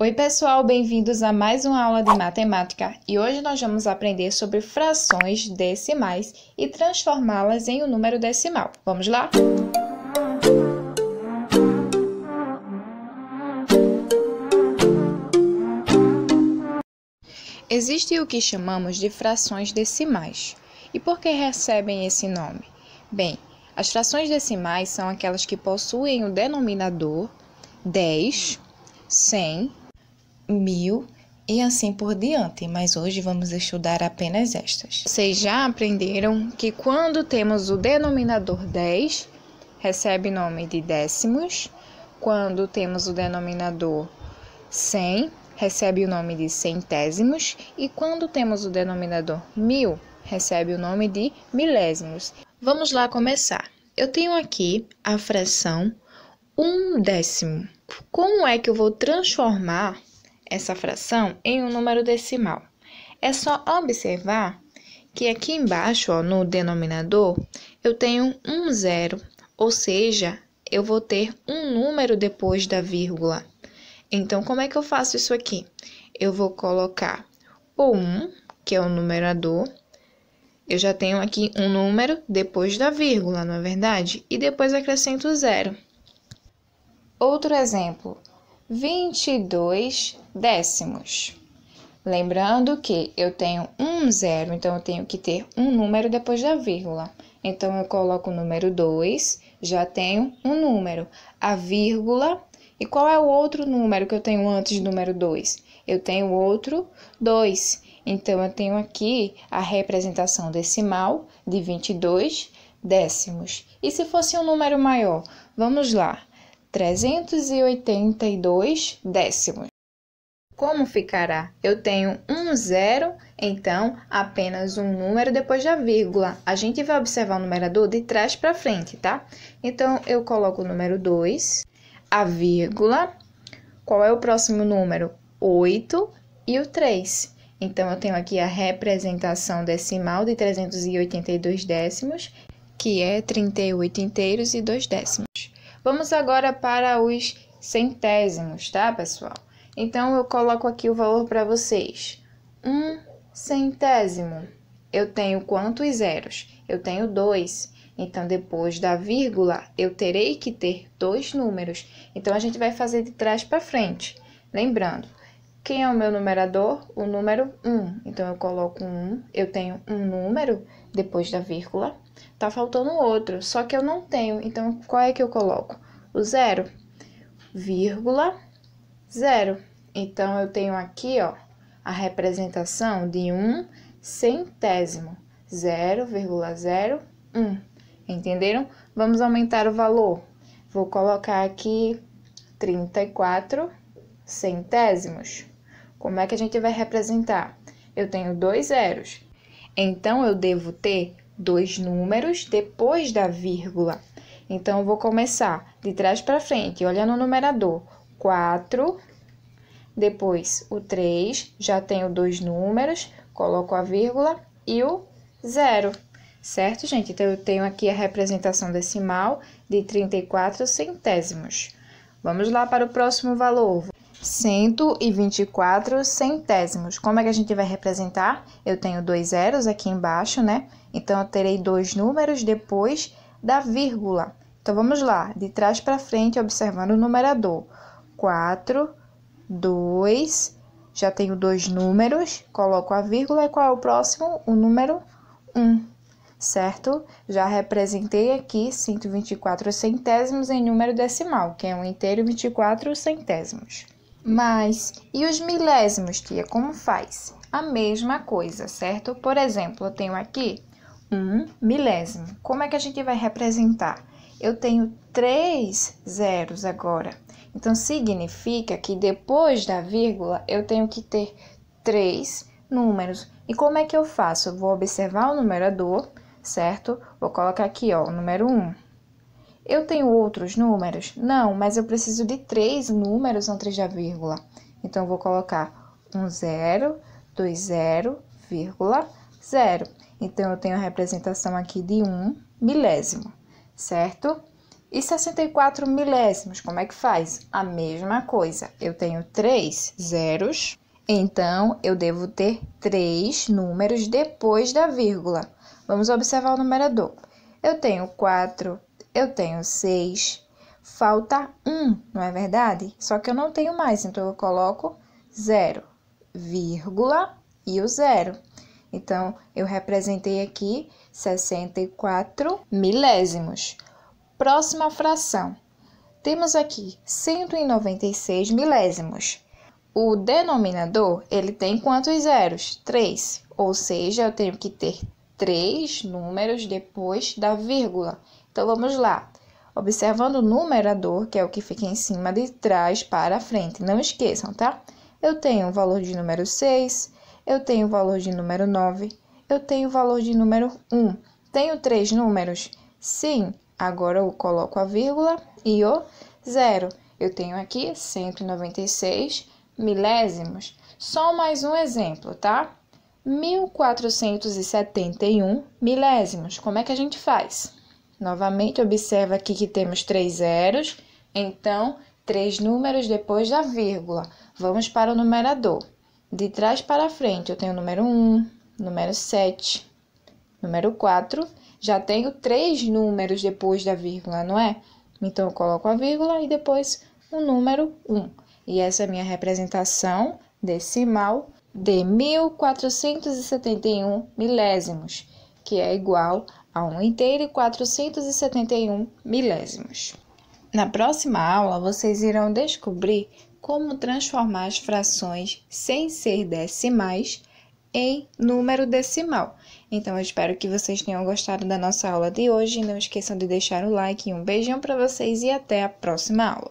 Oi, pessoal, bem-vindos a mais uma aula de matemática e hoje nós vamos aprender sobre frações decimais e transformá-las em um número decimal. Vamos lá? Existe o que chamamos de frações decimais. E por que recebem esse nome? Bem, as frações decimais são aquelas que possuem o denominador 10, 100, 1000 e assim por diante, mas hoje vamos estudar apenas estas. Vocês já aprenderam que quando temos o denominador 10, recebe nome de décimos, quando temos o denominador 100, recebe o nome de centésimos, e quando temos o denominador 1000, recebe o nome de milésimos. Vamos lá começar. Eu tenho aqui a fração 1/10. Como é que eu vou transformar essa fração em um número decimal? É só observar que aqui embaixo, ó, no denominador, eu tenho um zero, ou seja, eu vou ter um número depois da vírgula. Então, como é que eu faço isso aqui? Eu vou colocar o 1, que é o numerador. Eu já tenho aqui um número depois da vírgula, não é verdade? E depois acrescento o zero. Outro exemplo, 22 décimos. Lembrando que eu tenho um zero, então eu tenho que ter um número depois da vírgula. Então, eu coloco o número 2, já tenho um número. A vírgula, e qual é o outro número que eu tenho antes do número 2? Eu tenho outro 2. Então, eu tenho aqui a representação decimal de 22 décimos. E se fosse um número maior? Vamos lá. 382 décimos. Como ficará? Eu tenho um zero, então apenas um número depois da vírgula. A gente vai observar o numerador de trás para frente, tá? Então, eu coloco o número 2, a vírgula. Qual é o próximo número? 8 e o 3. Então, eu tenho aqui a representação decimal de 382 décimos, que é 38 inteiros e 2 décimos. Vamos agora para os centésimos, tá, pessoal? Então, eu coloco aqui o valor para vocês. 1 centésimo. Eu tenho quantos zeros? Eu tenho 2. Então, depois da vírgula, eu terei que ter dois números. Então, a gente vai fazer de trás para frente. Lembrando, quem é o meu numerador? O número 1. Então, eu coloco 1. Eu tenho um número depois da vírgula. Tá faltando outro, só que eu não tenho. Então, qual é que eu coloco? O zero, vírgula, 0. Então, eu tenho aqui, ó, a representação de 1 centésimo, 0,01. Entenderam? Vamos aumentar o valor. Vou colocar aqui 34 centésimos. Como é que a gente vai representar? Eu tenho dois zeros. Então, eu devo ter dois números depois da vírgula. Então, eu vou começar de trás para frente, olhando o numerador. 4, depois o 3, já tenho dois números, coloco a vírgula e o 0, certo, gente? Então, eu tenho aqui a representação decimal de 34 centésimos. Vamos lá para o próximo valor. 124 centésimos. Como é que a gente vai representar? Eu tenho dois zeros aqui embaixo, né? Então, eu terei dois números depois da vírgula. Então, vamos lá, de trás para frente, observando o numerador. 4, 2, já tenho dois números, coloco a vírgula, e qual é o próximo? O número 1, certo? Já representei aqui 124 centésimos em número decimal, que é 1 inteiro e 24 centésimos. Mas, e os milésimos, tia, como faz? A mesma coisa, certo? Por exemplo, eu tenho aqui 1 milésimo. Como é que a gente vai representar? Eu tenho 3 zeros agora. Então, significa que depois da vírgula, eu tenho que ter 3 números. E como é que eu faço? Eu vou observar o numerador, certo? Vou colocar aqui, ó, o número 1. Eu tenho outros números? Não, mas eu preciso de 3 números antes da vírgula. Então, eu vou colocar 1 0, 2 0, vírgula, 0. Então, eu tenho a representação aqui de 1 milésimo, certo? E 64 milésimos, como é que faz? A mesma coisa. Eu tenho 3 zeros, então eu devo ter 3 números depois da vírgula. Vamos observar o numerador. Eu tenho 4, eu tenho 6, falta 1, não é verdade? Só que eu não tenho mais, então eu coloco 0, vírgula e o 0. Então, eu representei aqui 64 milésimos. Próxima fração. Temos aqui 196 milésimos. O denominador, ele tem quantos zeros? 3. Ou seja, eu tenho que ter 3 números depois da vírgula. Então, vamos lá. Observando o numerador, que é o que fica em cima de trás para frente. Não esqueçam, tá? Eu tenho o valor de número 6, eu tenho o valor de número 9, eu tenho o valor de número 1. Tenho 3 números? Sim. Agora eu coloco a vírgula e o 0. Eu tenho aqui 196 milésimos. Só mais um exemplo, tá? 1471 milésimos. Como é que a gente faz? Novamente, observa aqui que temos 3 zeros, então, 3 números depois da vírgula. Vamos para o numerador. De trás para frente, eu tenho o número 1, número 7, número 4. Já tenho 3 números depois da vírgula, não é? Então, eu coloco a vírgula e depois o número 1. E essa é a minha representação decimal de 1471 milésimos, que é igual a 1 inteiro e 471 milésimos. Na próxima aula, vocês irão descobrir como transformar as frações sem ser decimais em número decimal. Então, eu espero que vocês tenham gostado da nossa aula de hoje. Não esqueçam de deixar o like. Um beijão para vocês e até a próxima aula.